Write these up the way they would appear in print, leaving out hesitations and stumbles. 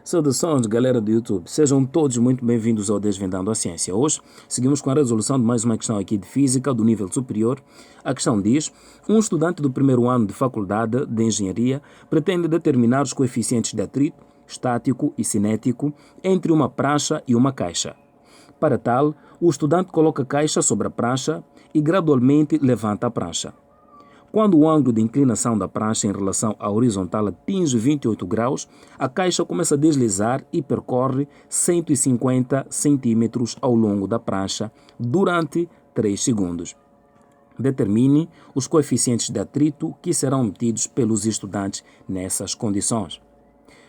Saudações, galera do YouTube. Sejam todos muito bem-vindos ao Desvendando a Ciência. Hoje seguimos com a resolução de mais uma questão aqui de Física do nível superior. A questão diz: um estudante do primeiro ano de faculdade de Engenharia pretende determinar os coeficientes de atrito, estático e cinético entre uma prancha e uma caixa. Para tal, o estudante coloca a caixa sobre a prancha e gradualmente levanta a prancha. Quando o ângulo de inclinação da prancha em relação à horizontal atinge 28 graus, a caixa começa a deslizar e percorre 150 centímetros ao longo da prancha durante 3 segundos. Determine os coeficientes de atrito que serão metidos pelos estudantes nessas condições.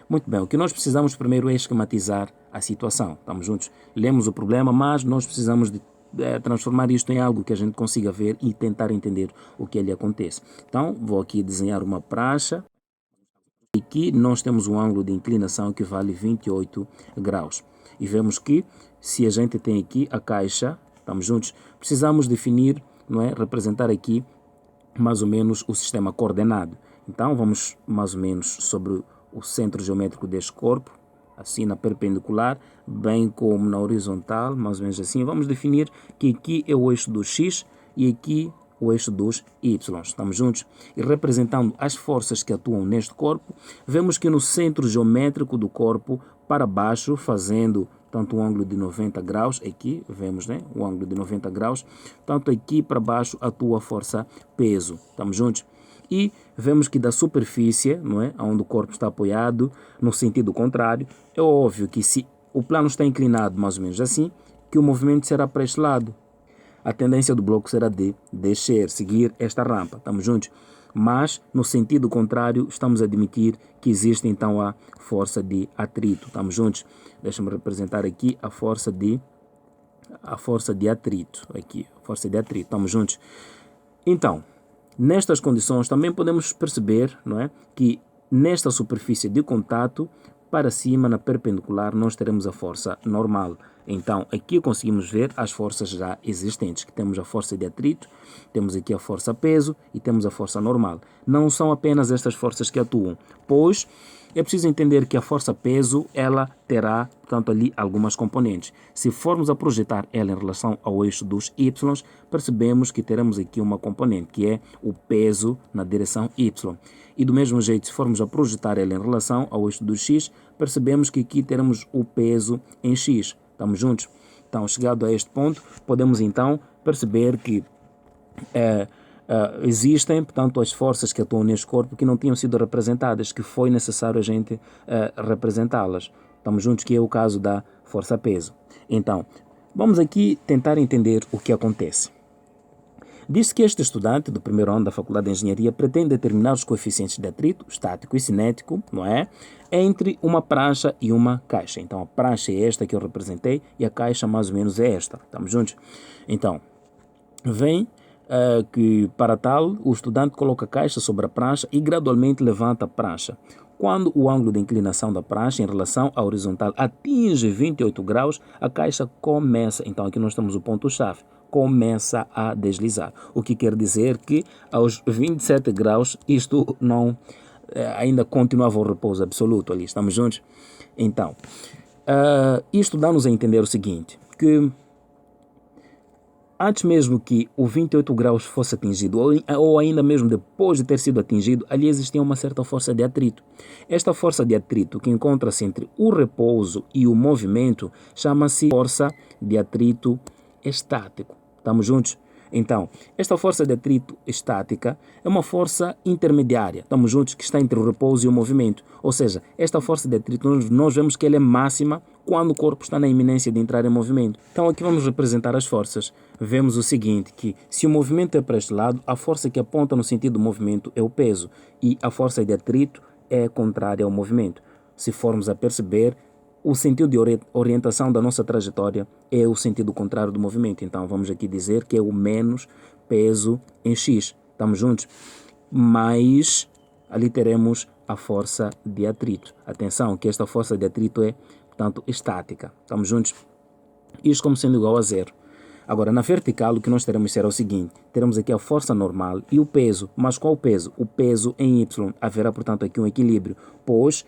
Muito bem, o que nós precisamos primeiro é esquematizar a situação. Estamos juntos? Lemos o problema, mas nós precisamos de transformar isto em algo que a gente consiga ver e tentar entender o que ali acontece. Então, vou aqui desenhar uma prancha. Aqui nós temos um ângulo de inclinação que vale 28 graus. E vemos que se a gente tem aqui a caixa, estamos juntos, precisamos definir, não é, representar aqui mais ou menos o sistema coordenado. Então, vamos mais ou menos sobre o centro geométrico deste corpo, assim na perpendicular, bem como na horizontal, mais ou menos assim. Vamos definir que aqui é o eixo do X e aqui o eixo dos Y. Estamos juntos? E representando as forças que atuam neste corpo, vemos que no centro geométrico do corpo, para baixo, fazendo tanto um ângulo de 90 graus, aqui vemos, né, o ângulo de 90 graus, tanto aqui para baixo atua a força peso. Estamos juntos? E vemos que da superfície, não é, onde o corpo está apoiado, no sentido contrário, é óbvio que se o plano está inclinado mais ou menos assim, que o movimento será para este lado. A tendência do bloco será de descer, seguir esta rampa. Estamos juntos? Mas, no sentido contrário, estamos a admitir que existe então a força de atrito. Estamos juntos? Deixa-me representar aqui a força de atrito. Aqui, a força de atrito. Estamos juntos? Então, nestas condições também podemos perceber, não é, que nesta superfície de contato, para cima, na perpendicular, nós teremos a força normal. Então, aqui conseguimos ver as forças já existentes, que temos a força de atrito, temos aqui a força peso e temos a força normal. Não são apenas estas forças que atuam, pois é preciso entender que a força peso, ela terá, portanto, ali algumas componentes. Se formos a projetar ela em relação ao eixo dos Y, percebemos que teremos aqui uma componente, que é o peso na direção Y. E do mesmo jeito, se formos a projetar ela em relação ao eixo do X, percebemos que aqui teremos o peso em X. Estamos juntos? Então, chegado a este ponto, podemos então perceber que existem, portanto, as forças que atuam neste corpo que não tinham sido representadas, que foi necessário a gente representá-las. Estamos juntos, que é o caso da força-peso. Então, vamos aqui tentar entender o que acontece. Diz que este estudante do primeiro ano da Faculdade de Engenharia pretende determinar os coeficientes de atrito, estático e cinético, não é? Entre uma prancha e uma caixa. Então, a prancha é esta que eu representei e a caixa mais ou menos é esta. Estamos juntos? Então, vem que para tal, o estudante coloca a caixa sobre a prancha e gradualmente levanta a prancha. Quando o ângulo de inclinação da prancha em relação à horizontal atinge 28 graus, a caixa começa, então aqui nós temos o ponto-chave, começa a deslizar. O que quer dizer que aos 27 graus isto não ainda continuava o repouso absoluto ali. Estamos juntos? Então, isto dá-nos a entender o seguinte, que antes mesmo que o 28 graus fosse atingido, ou ainda mesmo depois de ter sido atingido, ali existia uma certa força de atrito. Esta força de atrito, que encontra-se entre o repouso e o movimento, chama-se força de atrito estático. Estamos juntos? Então, esta força de atrito estática é uma força intermediária, estamos juntos, que está entre o repouso e o movimento. Ou seja, esta força de atrito, nós vemos que ela é máxima quando o corpo está na iminência de entrar em movimento. Então, aqui vamos representar as forças. Vemos o seguinte, que se o movimento é para este lado, a força que aponta no sentido do movimento é o peso, e a força de atrito é contrária ao movimento. Se formos a perceber, o sentido de orientação da nossa trajetória é o sentido contrário do movimento. Então, vamos aqui dizer que é o menos peso em X. Estamos juntos? Mas ali teremos a força de atrito. Atenção, que esta força de atrito é, portanto, estática. Estamos juntos? Isto como sendo igual a zero. Agora, na vertical, o que nós teremos será o seguinte. Teremos aqui a força normal e o peso. Mas qual o peso? O peso em Y. Haverá, portanto, aqui um equilíbrio, pois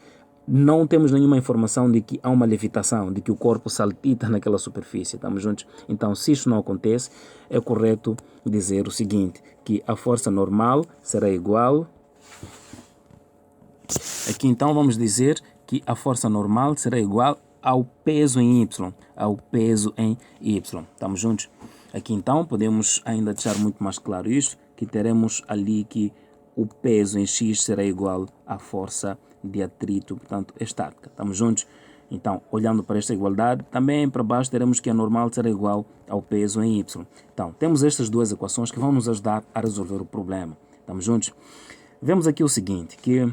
não temos nenhuma informação de que há uma levitação, de que o corpo saltita naquela superfície. Estamos juntos? Então, se isso não acontece, é correto dizer o seguinte, que a força normal será igual... Aqui então vamos dizer que a força normal será igual ao peso em Y, ao peso em Y. Estamos juntos? Aqui então podemos ainda deixar muito mais claro isso, que teremos ali que o peso em X será igual à força de atrito, portanto, estática. Estamos juntos? Então, olhando para esta igualdade, também para baixo teremos que a normal será igual ao peso em Y. Então, temos estas duas equações que vão nos ajudar a resolver o problema. Estamos juntos? Vemos aqui o seguinte, que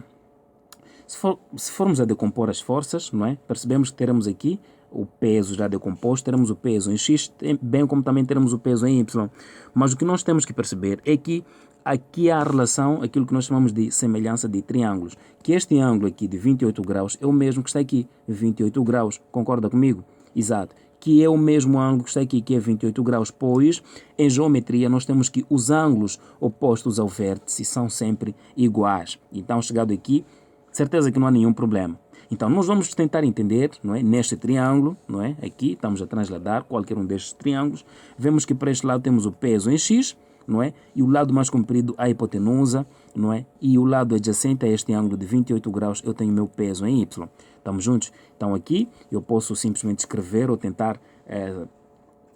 se formos a decompor as forças, não é? Percebemos que teremos aqui o peso já decomposto, teremos o peso em X, bem como também teremos o peso em Y. Mas o que nós temos que perceber é que aqui há a relação, aquilo que nós chamamos de semelhança de triângulos, que este ângulo aqui de 28 graus é o mesmo que está aqui, 28 graus, concorda comigo? Exato, que é o mesmo ângulo que está aqui, que é 28 graus, pois em geometria nós temos que os ângulos opostos ao vértice são sempre iguais. Então, chegado aqui, certeza que não há nenhum problema. Então, nós vamos tentar entender, não é, neste triângulo, não é, aqui estamos a transladar qualquer um destes triângulos, vemos que para este lado temos o peso em X, não é, e o lado mais comprido a hipotenusa, não é, e o lado adjacente a este ângulo de 28 graus eu tenho meu peso em Y. Estamos juntos? Então, aqui eu posso simplesmente escrever ou tentar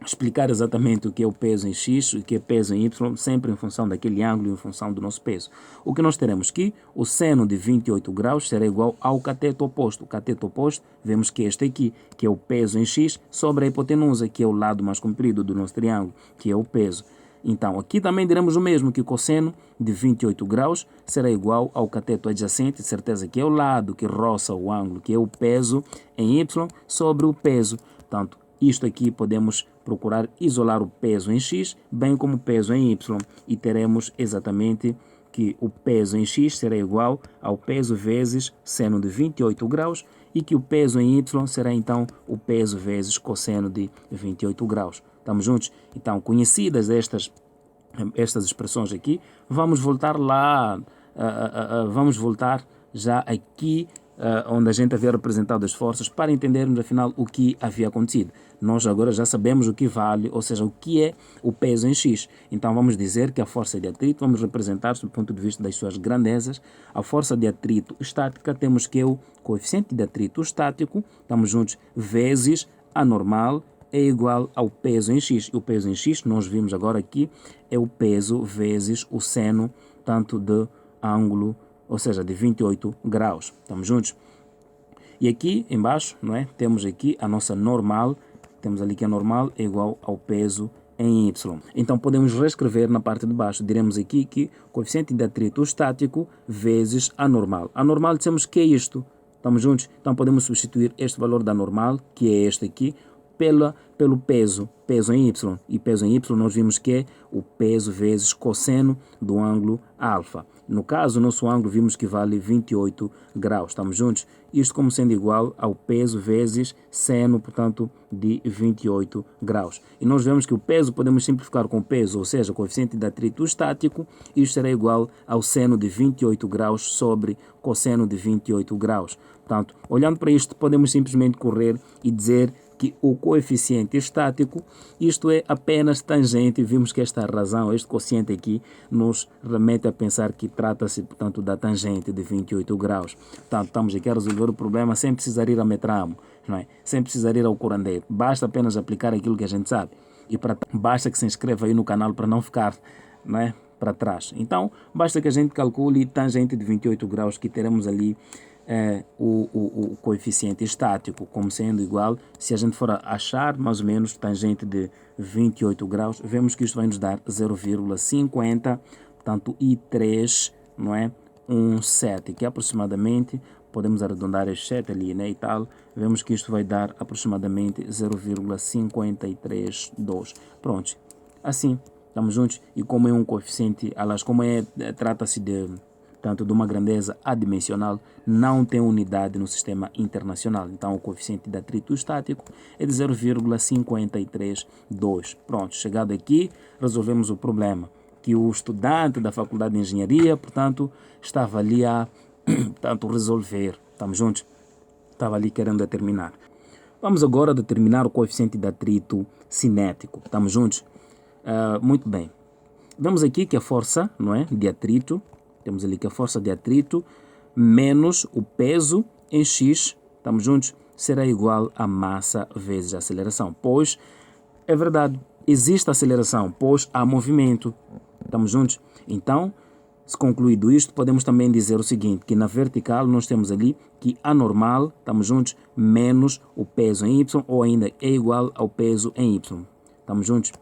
explicar exatamente o que é o peso em X, o que é peso em Y, sempre em função daquele ângulo e em função do nosso peso. O que nós teremos aqui, o seno de 28 graus será igual ao cateto oposto. O cateto oposto, vemos que é este aqui, que é o peso em X, sobre a hipotenusa, que é o lado mais comprido do nosso triângulo, que é o peso. Então, aqui também diremos o mesmo, que o cosseno de 28 graus será igual ao cateto adjacente, de certeza que é o lado que roça o ângulo, que é o peso em Y, sobre o peso. Portanto, isto aqui podemos procurar isolar o peso em X, bem como o peso em Y, e teremos exatamente que o peso em X será igual ao peso vezes seno de 28 graus e que o peso em Y será então o peso vezes cosseno de 28 graus. Estamos juntos? Então, conhecidas estas expressões aqui, vamos voltar lá, vamos voltar já aqui onde a gente havia representado as forças para entendermos afinal o que havia acontecido. Nós agora já sabemos o que vale, ou seja, o que é o peso em X. Então vamos dizer que a força de atrito, vamos representar do ponto de vista das suas grandezas, a força de atrito estática, temos que o coeficiente de atrito estático, estamos juntos, vezes a normal, é igual ao peso em X. E o peso em X, nós vimos agora aqui, é o peso vezes o seno, tanto de ângulo, ou seja, de 28 graus. Estamos juntos? E aqui embaixo, não é? Temos aqui a nossa normal, temos ali que a normal é igual ao peso em Y. Então podemos reescrever na parte de baixo, diremos aqui que o coeficiente de atrito estático vezes a normal. A normal dissemos que é isto. Estamos juntos? Então podemos substituir este valor da normal, que é este aqui, pelo peso em Y. E peso em Y nós vimos que é o peso vezes cosseno do ângulo alfa. No caso, o nosso ângulo vimos que vale 28 graus. Estamos juntos? Isto como sendo igual ao peso vezes seno, portanto, de 28 graus. E nós vemos que o peso podemos simplificar com o peso, ou seja, o coeficiente de atrito estático. Isto será igual ao seno de 28 graus sobre cosseno de 28 graus. Portanto, olhando para isto, podemos simplesmente correr e dizer que o coeficiente estático, isto é apenas tangente, vimos que esta razão, este quociente aqui, nos remete a pensar que trata-se, portanto, da tangente de 28 graus. Portanto, estamos aqui a resolver o problema sem precisar ir a metramo, não é? Sem precisar ir ao curandeiro. Basta apenas aplicar aquilo que a gente sabe. E basta que se inscreva aí no canal para não ficar, não é, para trás. Então, basta que a gente calcule tangente de 28 graus, que teremos ali o coeficiente estático como sendo igual, se a gente for achar mais ou menos tangente de 28 graus, vemos que isto vai nos dar 0,50, portanto, e 3, não é? 17, que aproximadamente, podemos arredondar este 7 ali, né, e tal, vemos que isto vai dar aproximadamente 0,532. Pronto, assim, estamos juntos, e como é um coeficiente, aliás, como trata-se de tanto de uma grandeza adimensional, não tem unidade no sistema internacional. Então, o coeficiente de atrito estático é de 0,532. Pronto, chegado aqui, resolvemos o problema. Que o estudante da Faculdade de Engenharia, portanto, estava ali a portanto, resolver. Estamos juntos? estava ali querendo determinar. Vamos agora determinar o coeficiente de atrito cinético. Estamos juntos? Muito bem. Vemos aqui que a força, não é, de atrito, temos ali que a força de atrito menos o peso em x, estamos juntos, será igual a massa vezes a aceleração. Pois, é verdade, existe aceleração, pois há movimento. Estamos juntos? Então, se concluído isto, podemos também dizer o seguinte, que na vertical nós temos ali que a normal, estamos juntos, menos o peso em y, ou ainda é igual ao peso em y. Estamos juntos?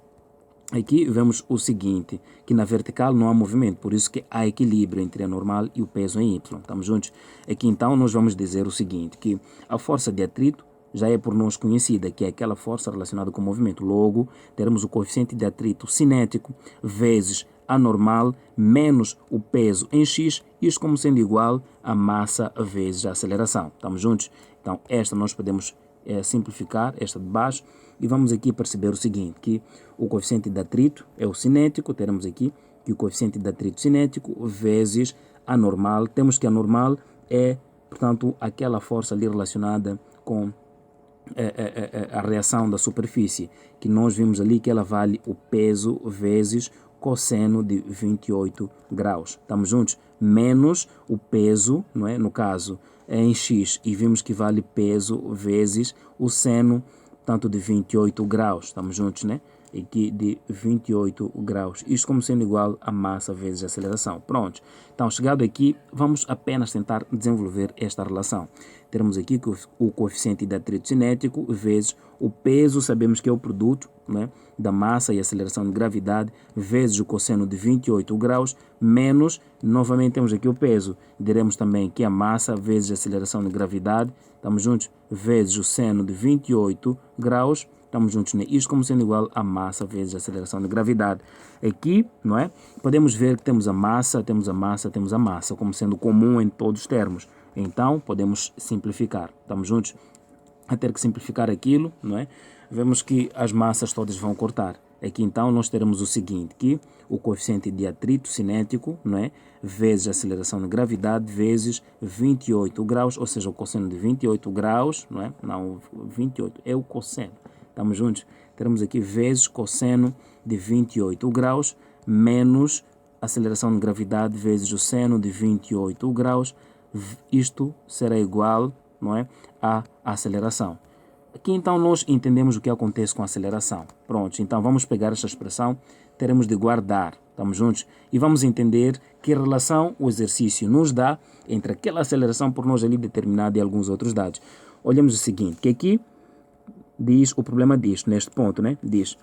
Aqui vemos o seguinte, que na vertical não há movimento, por isso que há equilíbrio entre a normal e o peso em y. Estamos juntos? Aqui então nós vamos dizer o seguinte, que a força de atrito já é por nós conhecida, que é aquela força relacionada com o movimento. Logo, teremos o coeficiente de atrito cinético vezes a normal menos o peso em x, isto como sendo igual a massa vezes a aceleração. Estamos juntos? Então, esta nós podemos simplificar, esta de baixo, e vamos aqui perceber o seguinte, que o coeficiente de atrito é o cinético, teremos aqui que o coeficiente de atrito cinético vezes a normal, temos que a normal é, portanto, aquela força ali relacionada com a reação da superfície, que nós vimos ali que ela vale o peso vezes cosseno de 28 graus. Estamos juntos? Menos o peso, não é? No caso, é em x, e vimos que vale peso vezes o seno, tanto de 28 graus. Estamos juntos, né? Aqui de 28 graus. Isto como sendo igual a massa vezes a aceleração. Pronto. Então, chegado aqui, vamos apenas tentar desenvolver esta relação. Teremos aqui que o coeficiente de atrito cinético vezes o peso, sabemos que é o produto, né, da massa e aceleração de gravidade, vezes o cosseno de 28 graus, menos, novamente temos aqui o peso. Diremos também que a massa vezes a aceleração de gravidade, estamos juntos, vezes o seno de 28 graus, estamos juntos, né? Isto como sendo igual a massa vezes a aceleração de gravidade. Aqui, não é? Podemos ver que temos a massa, como sendo comum em todos os termos. Então, podemos simplificar. Estamos juntos? A ter que simplificar aquilo, não é? Vemos que as massas todas vão cortar. Aqui, então, nós teremos o seguinte, que o coeficiente de atrito cinético, não é? Vezes a aceleração de gravidade, vezes 28 graus, ou seja, o cosseno de 28 graus, não é? Não, 28 é o cosseno. Estamos juntos? Teremos aqui vezes cosseno de 28 graus menos aceleração de gravidade vezes o seno de 28 graus. Isto será igual, não é, à aceleração. Aqui então nós entendemos o que acontece com a aceleração. Pronto, então vamos pegar esta expressão, teremos de guardar. Estamos juntos? E vamos entender que relação o exercício nos dá entre aquela aceleração por nós ali determinada e alguns outros dados. Olhamos o seguinte, que aqui diz, o problema diz, neste ponto, né? Diz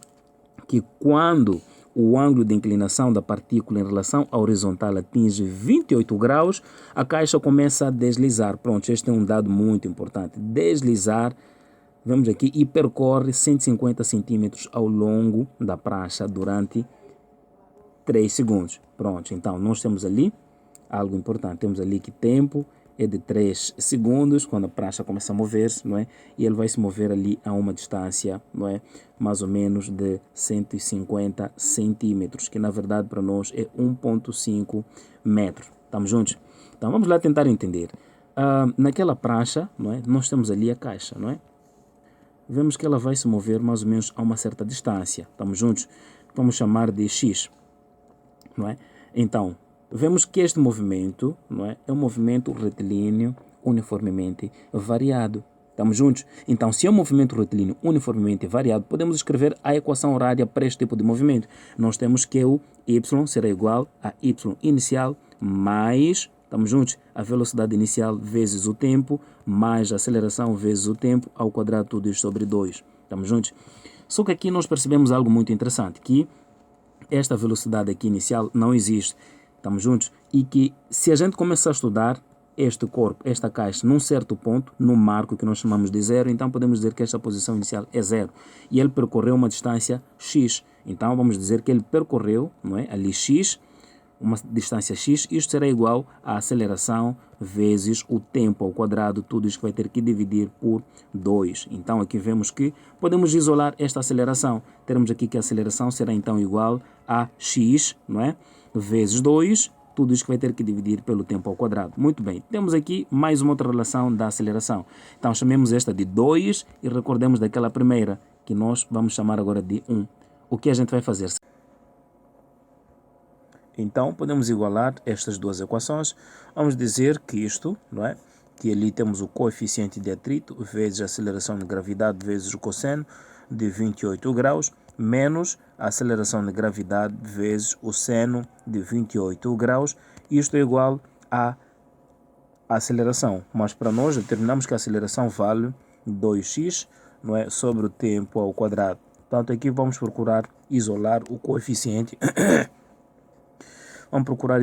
que quando o ângulo de inclinação da partícula em relação à horizontal atinge 28 graus, a caixa começa a deslizar. Pronto, este é um dado muito importante. Deslizar, vemos aqui, e percorre 150 centímetros ao longo da prancha durante 3 segundos. Pronto, então nós temos ali algo importante. Temos ali que tempo é de 3 segundos, quando a prancha começa a mover-se, não é? E ele vai se mover ali a uma distância, não é? Mais ou menos de 150 centímetros, que na verdade para nós é 1,5 metros. Estamos juntos? Então vamos lá tentar entender. Naquela prancha, não é? Nós temos ali a caixa, não é? Vemos que ela vai se mover mais ou menos a uma certa distância. Estamos juntos? Vamos chamar de x, não é? Então, vemos que este movimento, não é, é um movimento retilíneo uniformemente variado. Estamos juntos? Então, se é um movimento retilíneo uniformemente variado, podemos escrever a equação horária para este tipo de movimento. Nós temos que o y será igual a y inicial mais, estamos juntos, a velocidade inicial vezes o tempo, mais a aceleração vezes o tempo, ao quadrado tudo isso sobre 2. Estamos juntos? Só que aqui nós percebemos algo muito interessante, que esta velocidade aqui inicial não existe. Estamos juntos? E que se a gente começar a estudar este corpo, esta caixa, num certo ponto, no marco que nós chamamos de zero, então podemos dizer que esta posição inicial é zero. E ele percorreu uma distância x. Então vamos dizer que ele percorreu, não é, ali x, uma distância x, isto será igual à aceleração vezes o tempo ao quadrado, tudo isso vai ter que dividir por 2. Então aqui vemos que podemos isolar esta aceleração. Teremos aqui que a aceleração será então igual a x, não é? Vezes 2, tudo isso que vai ter que dividir pelo tempo ao quadrado. Muito bem, temos aqui mais uma outra relação da aceleração. Então chamemos esta de 2 e recordemos daquela primeira, que nós vamos chamar agora de 1. O que a gente vai fazer? Então podemos igualar estas duas equações. Vamos dizer que isto, não é? Que ali temos o coeficiente de atrito vezes a aceleração de gravidade vezes o cosseno de 28 graus, menos a aceleração de gravidade vezes o seno de 28 graus. Isto é igual à aceleração. Mas para nós determinamos que a aceleração vale 2x, não é, sobre o tempo ao quadrado. Portanto, aqui vamos procurar isolar o coeficiente. Vamos procurar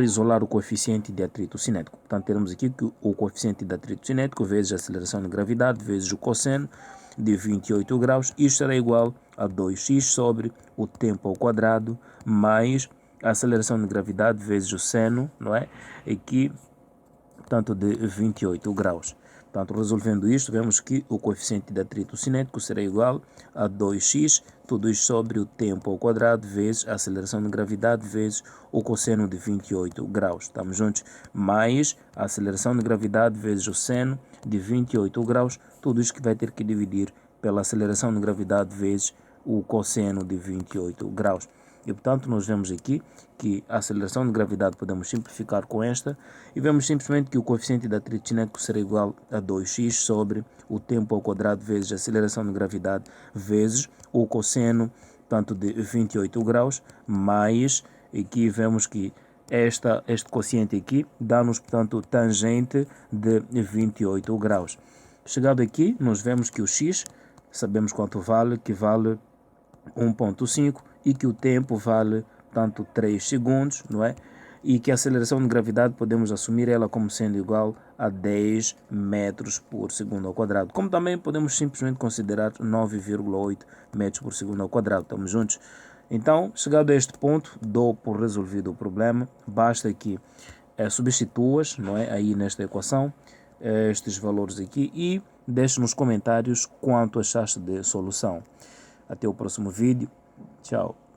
isolar o coeficiente de atrito cinético. Portanto, teremos aqui que o coeficiente de atrito cinético vezes a aceleração de gravidade vezes o cosseno de 28 graus. Isto será igual a 2x sobre o tempo ao quadrado mais a aceleração de gravidade vezes o seno, não é? Aqui, portanto, de 28 graus. Portanto, resolvendo isto, vemos que o coeficiente de atrito cinético será igual a 2x, tudo isto sobre o tempo ao quadrado, vezes a aceleração de gravidade, vezes o cosseno de 28 graus. Estamos juntos? Mais a aceleração de gravidade, vezes o seno de 28 graus, tudo isto que vai ter que dividir pela aceleração de gravidade, vezes o cosseno de 28 graus. E, portanto, nós vemos aqui que a aceleração de gravidade podemos simplificar com esta e vemos simplesmente que o coeficiente de atrito cinético será igual a 2x sobre o tempo ao quadrado vezes a aceleração de gravidade vezes o cosseno, tanto de 28 graus, mais aqui vemos que este quociente aqui dá-nos, portanto, tangente de 28 graus. Chegado aqui, nós vemos que o x, sabemos quanto vale, que vale 1,5 e que o tempo vale, tanto 3 segundos, não é? E que a aceleração de gravidade podemos assumir ela como sendo igual a 10 metros por segundo ao quadrado. Como também podemos simplesmente considerar 9,8 metros por segundo ao quadrado. Estamos juntos? Então, chegado a este ponto, dou por resolvido o problema. Basta que substituas, não é? Aí nesta equação, estes valores aqui e deixe nos comentários quanto achaste de solução. Até o próximo vídeo. Tchau.